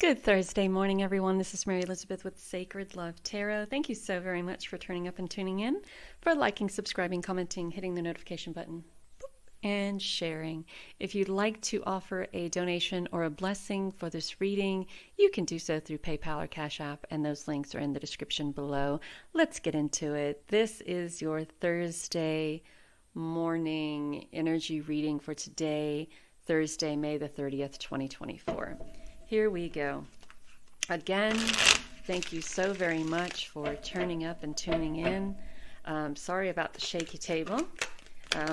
Good Thursday morning, everyone. This is Mary Elizabeth with Sacred Love Tarot. Thank you so very much for turning up and tuning in, for liking, subscribing, commenting, hitting the notification button, and sharing. If you'd like to offer a donation or a blessing for this reading, you can do so through PayPal or Cash App, and those links are in the description below. Let's get into it. This is your Thursday morning energy reading for today, Thursday, May the 30th, 2024. Here we go. Again, thank you so very much for turning up and tuning in. Sorry about the shaky table.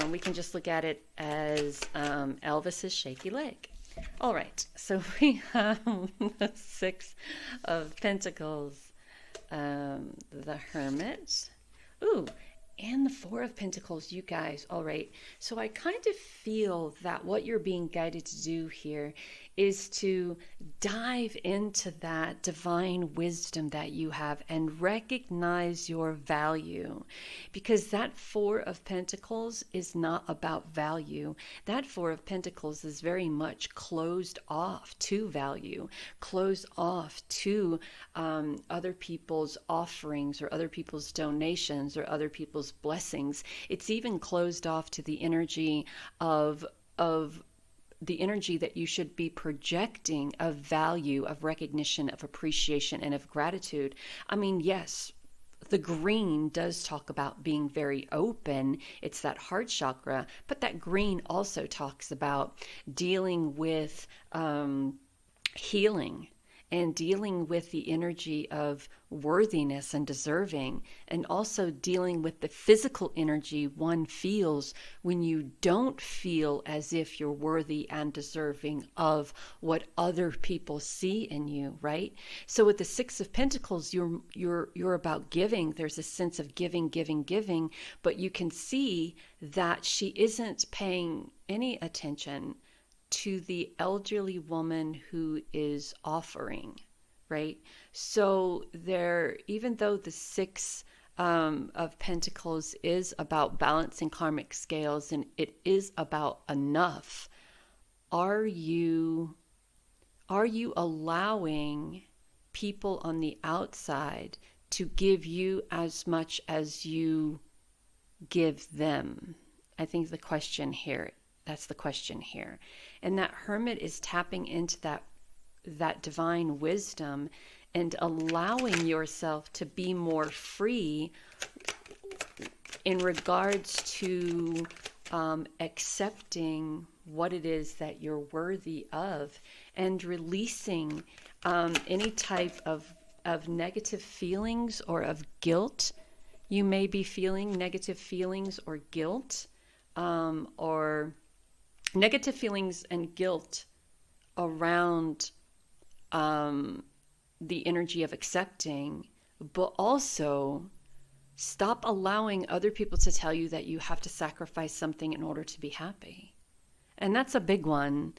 We can just look at it as Elvis's shaky leg. All right, so we have the Six of Pentacles, the Hermit. Ooh, and the Four of Pentacles, you guys. All right, so I kind of feel that what you're being guided to do here is to dive into that divine wisdom that you have and recognize your value, because that Four of Pentacles is not about value. That Four of Pentacles is very much closed off to value, closed off to other people's offerings or other people's donations or other people's blessings. It's even closed off to the energy of the energy that you should be projecting of value, of recognition, of appreciation, and of gratitude. I mean, yes, the green does talk about being very open. It's that heart chakra, but that green also talks about dealing with healing and dealing with the energy of worthiness and deserving, and also dealing with the physical energy one feels when you don't feel as if you're worthy and deserving of what other people see in you, right? So with the Six of Pentacles, you're about giving. There's a sense of giving, but you can see that she isn't paying any attention to the elderly woman who is offering, right? So there, even though the Six of Pentacles is about balancing karmic scales and it is about enough, are you allowing people on the outside to give you as much as you give them? I think the question here, that's the question here. And that Hermit is tapping into that divine wisdom and allowing yourself to be more free in regards to accepting what it is that you're worthy of, and releasing any type of negative feelings or of guilt. You may be feeling negative feelings or guilt, or negative feelings and guilt around the energy of accepting, but also stop allowing other people to tell you that you have to sacrifice something in order to be happy. And that's a big one.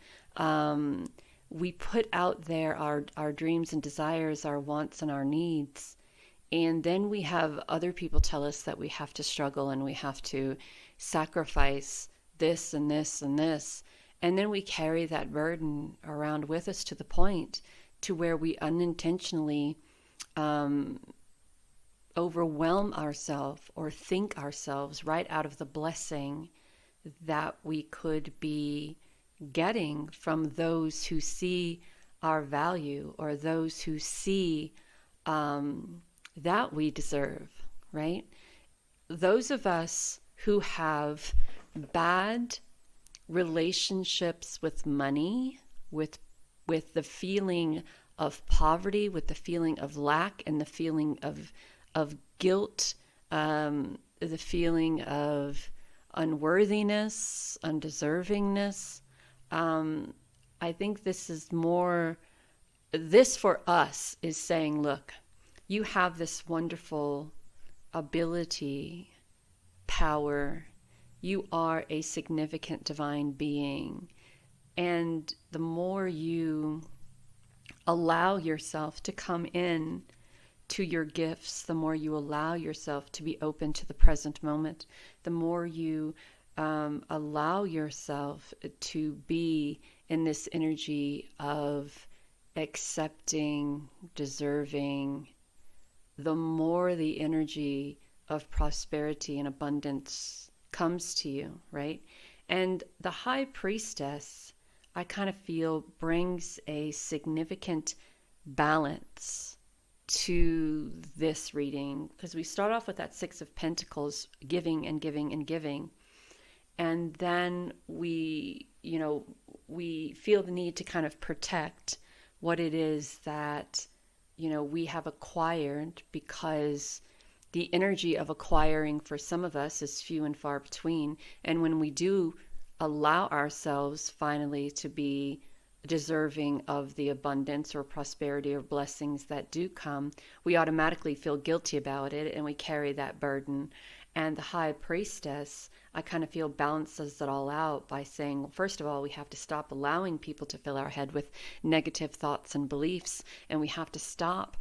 We put out there our dreams and desires, our wants and our needs, and then we have other people tell us that we have to struggle and we have to sacrifice this and this and this, and then we carry that burden around with us to the point to where we unintentionally overwhelm ourselves or think ourselves right out of the blessing that we could be getting from those who see our value, or those who see that we deserve, right? Those of us who have bad relationships with money, with the feeling of poverty, with the feeling of lack, and the feeling of guilt, the feeling of unworthiness, undeservingness. I think this for us is saying, look, you have this wonderful ability, power. You are a significant divine being. And the more you allow yourself to come in to your gifts, the more you allow yourself to be open to the present moment, the more you allow yourself to be in this energy of accepting, deserving, the more the energy of prosperity and abundance comes to you, right? And the high priestess, I kind of feel, brings a significant balance to this reading, because we start off with that Six of Pentacles, giving and giving and giving. And then we feel the need to kind of protect what it is that, we have acquired, because the energy of acquiring for some of us is few and far between. And when we do allow ourselves finally to be deserving of the abundance or prosperity or blessings that do come, we automatically feel guilty about it, and we carry that burden. And the high priestess, I kind of feel, balances it all out by saying, well, first of all, we have to stop allowing people to fill our head with negative thoughts and beliefs, and we have to stop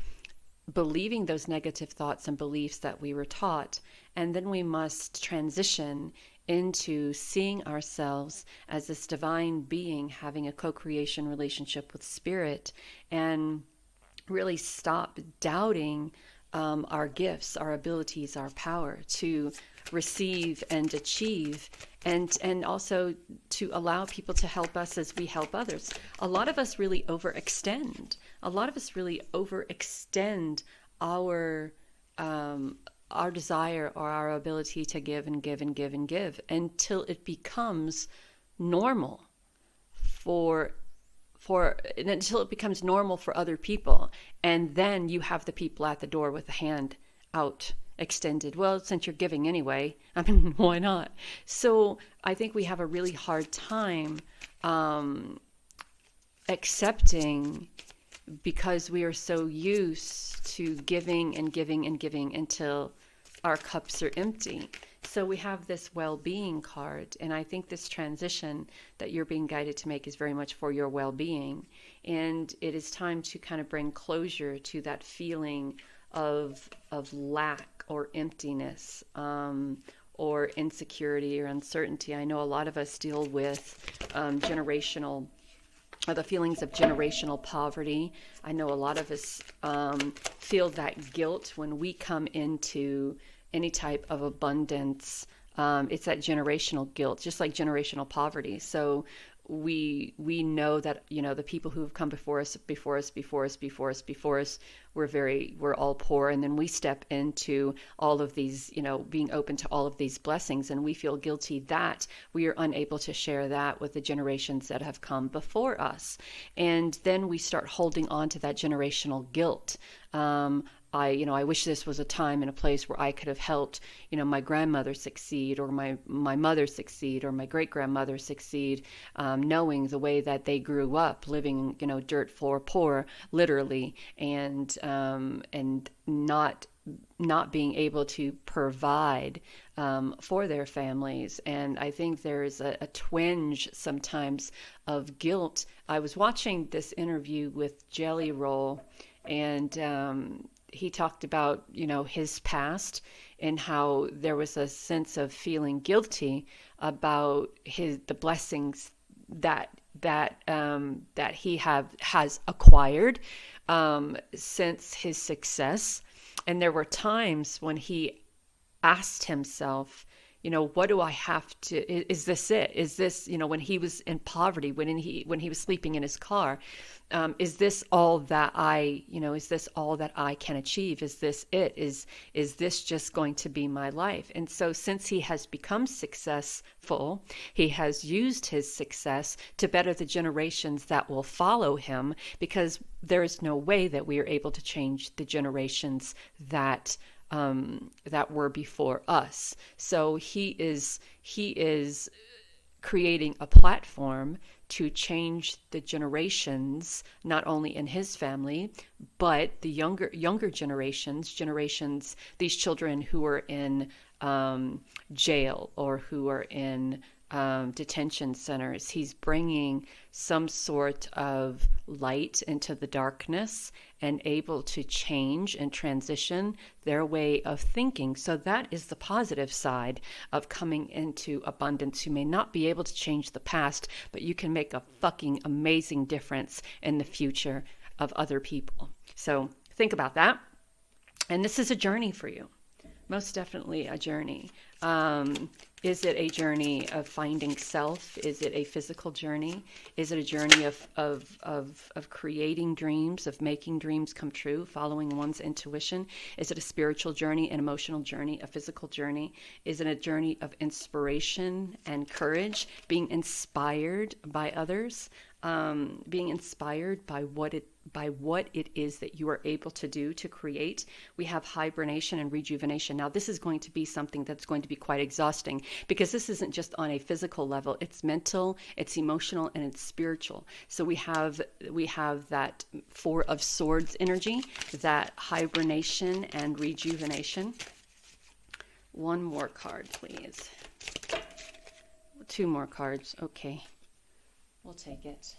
believing those negative thoughts and beliefs that we were taught. And then we must transition into seeing ourselves as this divine being having a co-creation relationship with spirit, and really stop doubting our gifts, our abilities, our power to receive and achieve, and also to allow people to help us as we help others. A lot of us really overextend. Our desire or our ability to give and give and give and give until it becomes normal until it becomes normal for other people. And then you have the people at the door with the hand out extended. Well, since you're giving anyway, I mean, why not? So I think we have a really hard time accepting, because we are so used to giving and giving and giving until our cups are empty. So we have this well-being card, and I think this transition that you're being guided to make is very much for your well-being. And it is time to kind of bring closure to that feeling of lack or emptiness, or insecurity or uncertainty. I know a lot of us deal with the feelings of generational poverty. I know a lot of us feel that guilt when we come into any type of abundance. It's that generational guilt, just like generational poverty. So we know that, the people who have come before us, we're all poor, and then we step into all of these, being open to all of these blessings, and we feel guilty that we are unable to share that with the generations that have come before us. And then we start holding on to that generational guilt. I wish this was a time and a place where I could have helped, my grandmother succeed, or my mother succeed, or my great grandmother succeed, knowing the way that they grew up, living, dirt floor poor, literally, and not being able to provide for their families. And I think there's a twinge sometimes of guilt. I was watching this interview with Jelly Roll, and he talked about, his past, and how there was a sense of feeling guilty about the blessings that he has acquired since his success. And there were times when he asked himself, what do I have to, is this it? Is this, when he was in poverty, when he was sleeping in his car, is this all that is this all that I can achieve? Is this it? Is this just going to be my life? And so since he has become successful, he has used his success to better the generations that will follow him, because there is no way that we are able to change the generations that were before us. So he is creating a platform to change the generations, not only in his family, but the younger generations, these children who are in jail, or who are in detention centers. He's bringing some sort of light into the darkness and able to change and transition their way of thinking. So that is the positive side of coming into abundance. You may not be able to change the past, but you can make a fucking amazing difference in the future. of other people. So think about that. And this is a journey for you. Most definitely a journey. Is it a journey of finding self? Is it a physical journey? Is it a journey of creating dreams, of making dreams come true, following one's intuition? Is it a spiritual journey, an emotional journey, a physical journey? Is it a journey of inspiration and courage, being inspired by others, being inspired by what it is that you are able to do to create? We have hibernation and rejuvenation. Now, this is going to be something that's going to be quite exhausting, because this isn't just on a physical level. It's mental, it's emotional, and it's spiritual. So we have that Four of Swords energy, that hibernation and rejuvenation. One more card, please. Two more cards. Okay. We'll take it.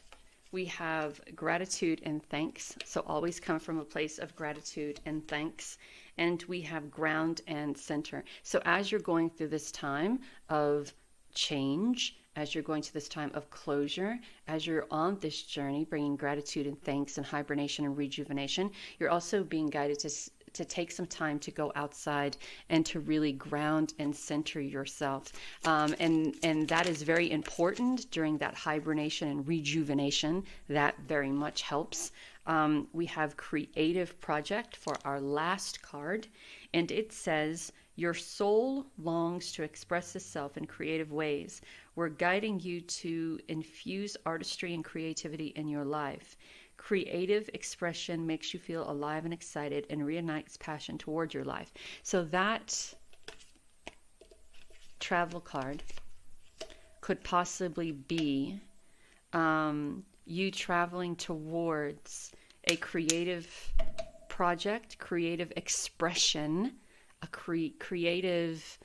We have gratitude and thanks. So always come from a place of gratitude and thanks. And we have ground and center. So as you're going through this time of change, as you're going to this time of closure, as you're on this journey, bringing gratitude and thanks and hibernation and rejuvenation, you're also being guided to take some time to go outside and to really ground and center yourself. And that is very important during that hibernation and rejuvenation. That very much helps. We have creative project for our last card, and it says, your soul longs to express itself in creative ways. We're guiding you to infuse artistry and creativity in your life. Creative expression makes you feel alive and excited and reignites passion toward your life. So that travel card could possibly be you traveling towards a creative project, creative expression, a creative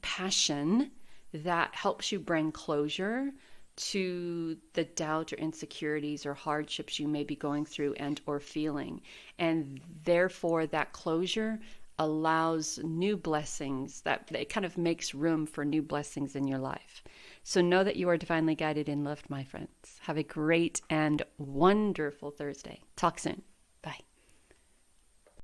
passion that helps you bring closure to the doubt or insecurities or hardships you may be going through and or feeling. And therefore that closure allows new blessings, that it kind of makes room for new blessings in your life. So know that you are divinely guided and loved, my friends. Have a great and wonderful Thursday. Talk soon. Bye.